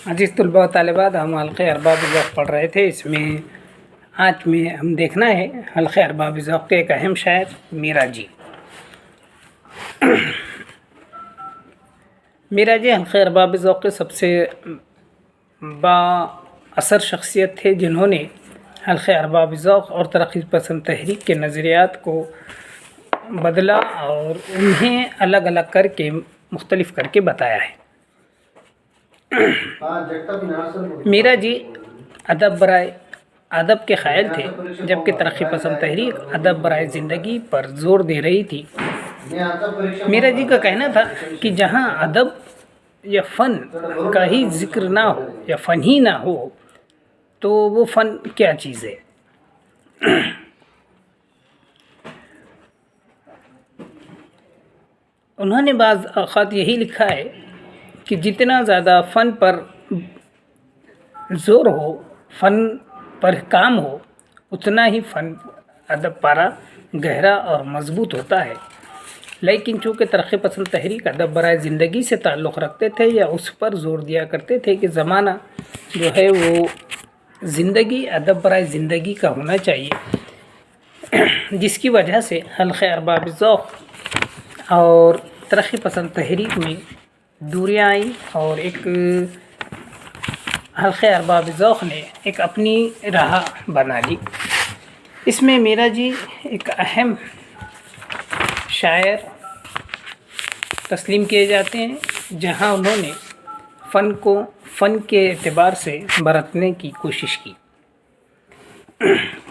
عزیز طلباء و طالبات، ہم حلقے ارباب ذوق پڑھ رہے تھے۔ اس میں آج میں ہم دیکھنا ہے حلقے ارباب ذوق کے ایک اہم شاعر میرا جی۔ میرا جی حلقے ارباب ذوق کے سب سے با اثر شخصیت تھے، جنہوں نے حلقے ارباب ذوق اور ترقی پسند تحریک کے نظریات کو بدلا اور انہیں الگ الگ کر کے مختلف کر کے بتایا ہے۔ میرا جی ادب کے قائل تھے، جبکہ ترقی پسند تحریک ادب برائے زندگی پر زور دے رہی تھی۔ میرا جی کا کہنا تھا کہ جہاں ادب یا فن کا ہی ذکر نہ ہو یا فن ہی نہ ہو تو وہ فن کیا چیز ہے۔ انہوں نے بعض اوقات یہی لکھا ہے کہ جتنا زیادہ فن پر زور ہو، فن پر کام ہو، اتنا ہی فن ادب پارا گہرا اور مضبوط ہوتا ہے۔ لیکن چونکہ ترقی پسند تحریک ادب برائے زندگی سے تعلق رکھتے تھے یا اس پر زور دیا کرتے تھے کہ زمانہ جو ہے وہ زندگی ادب برائے زندگی کا ہونا چاہیے، جس کی وجہ سے حلقے ارباب ذوق اور ترقی پسند تحریک میں دوریاں آئیں اور ایک حلقے ارباب ذوق نے ایک اپنی راہ بنا لی۔ اس میں میرا جی ایک اہم شاعر تسلیم کیے جاتے ہیں، جہاں انہوں نے فن کو فن کے اعتبار سے برتنے کی کوشش کی۔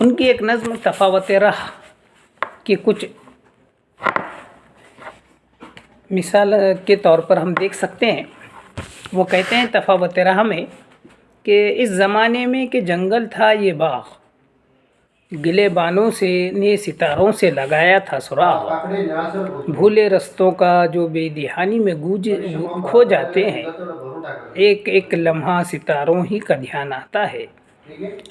ان کی ایک نظم تفاوت راہ کی کچھ مثال کے طور پر ہم دیکھ سکتے ہیں۔ وہ کہتے ہیں تفاوت راہ میں کہ اس زمانے میں کہ جنگل تھا یہ باغ، گلے بانوں سے نے ستاروں سے لگایا تھا سراغ، بھولے رستوں کا جو بے دہانی میں کھو جاتے ہیں، ایک ایک لمحہ ستاروں ہی کا دھیان آتا ہے،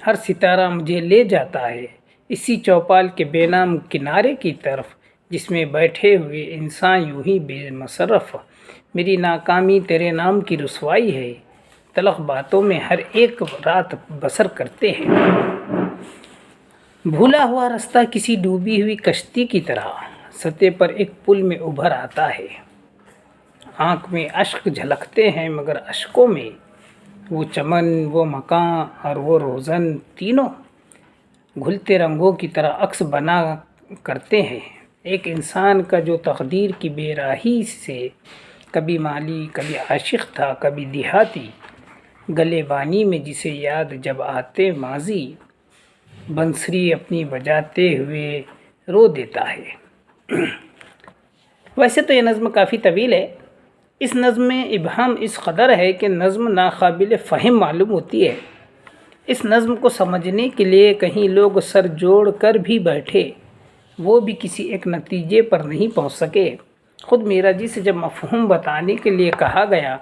ہر ستارہ مجھے لے جاتا ہے اسی چوپال کے بے نام کنارے کی طرف، جس میں بیٹھے ہوئے انسان یوں ہی بے مصرف، میری ناکامی تیرے نام کی رسوائی ہے، تلخ باتوں میں ہر ایک رات بسر کرتے ہیں، بھولا ہوا رستہ کسی ڈوبی ہوئی کشتی کی طرح سطح پر ایک پل میں ابھر آتا ہے، آنکھ میں اشک جھلکتے ہیں مگر اشکوں میں وہ چمن، وہ مکان اور وہ روزن تینوں گھلتے رنگوں کی طرح عکس بنا کرتے ہیں ایک انسان کا جو تقدیر کی بے راہی سے کبھی مالی کبھی عاشق تھا کبھی دیہاتی، گلے بانی میں جسے یاد جب آتے ماضی، بنسری اپنی بجاتے ہوئے رو دیتا ہے۔ ویسے تو یہ نظم کافی طویل ہے۔ اس نظم میں ابہام اس قدر ہے کہ نظم ناقابل فہم معلوم ہوتی ہے۔ اس نظم کو سمجھنے کے لیے کہیں لوگ سر جوڑ کر بھی بیٹھے، وہ بھی کسی ایک نتیجے پر نہیں پہنچ سکے۔ خود میرا جی سے جب مفہوم بتانے کے لیے کہا گیا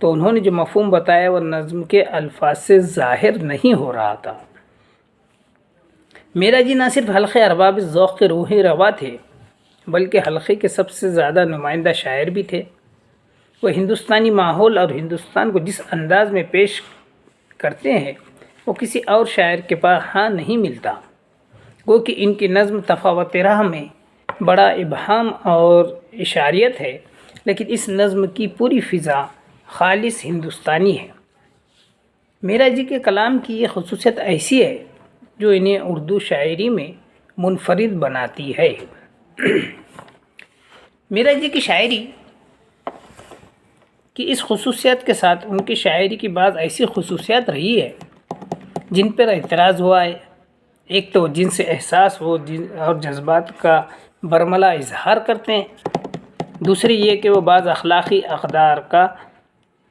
تو انہوں نے جو مفہوم بتایا وہ نظم کے الفاظ سے ظاہر نہیں ہو رہا تھا۔ میرا جی نہ صرف حلقے ارباب ذوق کے روحی روا تھے، بلکہ حلقے کے سب سے زیادہ نمائندہ شاعر بھی تھے۔ وہ ہندوستانی ماحول اور ہندوستان کو جس انداز میں پیش کرتے ہیں وہ کسی اور شاعر کے پاس ہاں نہیں ملتا۔ گو کہ ان کی نظم تفاوت راہ میں بڑا ابہام اور اشاریت ہے، لیکن اس نظم کی پوری فضا خالص ہندوستانی ہے۔ میرا جی کے کلام کی یہ خصوصیت ایسی ہے جو انہیں اردو شاعری میں منفرد بناتی ہے۔ میرا جی کی شاعری کی اس خصوصیت کے ساتھ ان کی شاعری کی بعض ایسی خصوصیات رہی ہے جن پر اعتراض ہوا ہے۔ ایک تو جن سے احساس اور جذبات کا برملا اظہار کرتے ہیں، دوسری یہ کہ وہ بعض اخلاقی اقدار کا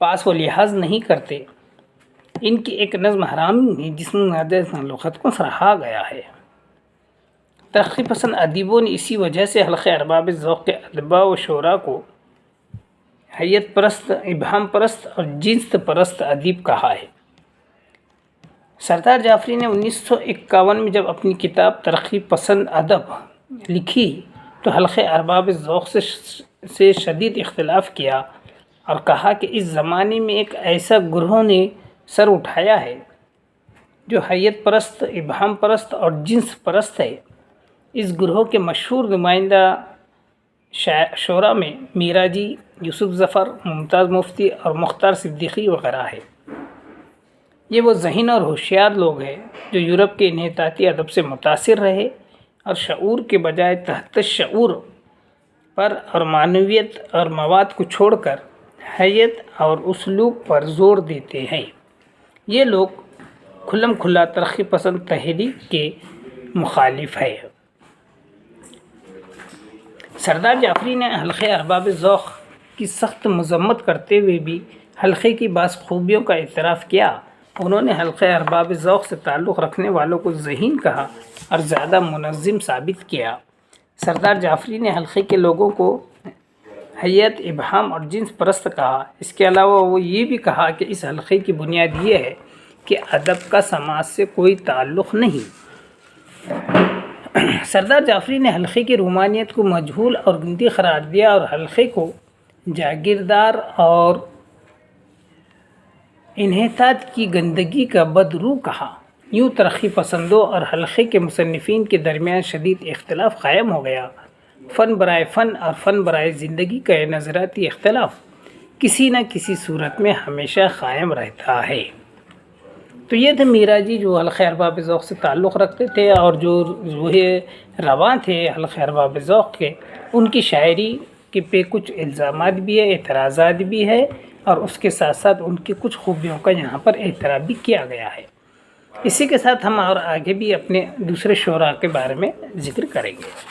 پاس و لحاظ نہیں کرتے۔ ان کی ایک نظم حرامی جس میں نادر لغت کو سراہا گیا ہے۔ ترقی پسند ادیبوں نے اسی وجہ سے حلقے ارباب ذوق کے ادباء و شعراء کو حیت پرست، ابہام پرست اور جنس پرست ادیب کہا ہے۔ سردار جعفری نے 1951 میں جب اپنی کتاب ترقی پسند ادب لکھی تو حلقے ارباب ذوق سے شدید اختلاف کیا اور کہا کہ اس زمانے میں ایک ایسا گروہ نے سر اٹھایا ہے جو حیت پرست، ابہام پرست اور جنس پرست ہے۔ اس گروہ کے مشہور نمائندہ شعراء میں میرا جی، یوسف ظفر، ممتاز مفتی اور مختار صدیقی وغیرہ ہے۔ یہ وہ ذہین اور ہوشیار لوگ ہیں جو یورپ کے انحطاطی ادب سے متاثر رہے اور شعور کے بجائے تحت شعور پر اور معنویت اور مواد کو چھوڑ کر حیت اور اسلوب پر زور دیتے ہیں۔ یہ لوگ کھلم کھلا ترقی پسند تحریک کے مخالف ہے۔ سردار جعفری نے حلقۂ ارباب ذوق کی سخت مذمت کرتے ہوئے بھی حلقے کی بعض خوبیوں کا اعتراف کیا۔ انہوں نے حلقۂ ارباب ذوق سے تعلق رکھنے والوں کو ذہین کہا اور زیادہ منظم ثابت کیا۔ سردار جعفری نے حلقے کے لوگوں کو حیت، ابہام اور جنس پرست کہا۔ اس کے علاوہ وہ یہ بھی کہا کہ اس حلقے کی بنیاد یہ ہے کہ ادب کا سماج سے کوئی تعلق نہیں۔ سردار جعفری نے حلقے کی روحانیت کو مجہول اور گندی قرار دیا اور حلقے کو جاگیردار اور انحطاط کی گندگی کا بدرو کہا۔ یوں ترقی پسندوں اور حلقے کے مصنفین کے درمیان شدید اختلاف قائم ہو گیا۔ فن برائے فن اور فن برائے زندگی کا یہ نظریاتی اختلاف کسی نہ کسی صورت میں ہمیشہ قائم رہتا ہے۔ تو یہ تھے میرا جی جو حلقۂ ارباب ذوق سے تعلق رکھتے تھے اور جو روح رواں تھے حلقۂ ارباب ذوق کے، ان کی شاعری کے پہ کچھ الزامات بھی ہے، اعتراضات بھی ہے، اور اس کے ساتھ ساتھ ان کی کچھ خوبیوں کا یہاں پر اعتراف بھی کیا گیا ہے۔ اسی کے ساتھ ہم اور آگے بھی اپنے دوسرے شعراء کے بارے میں ذکر کریں گے۔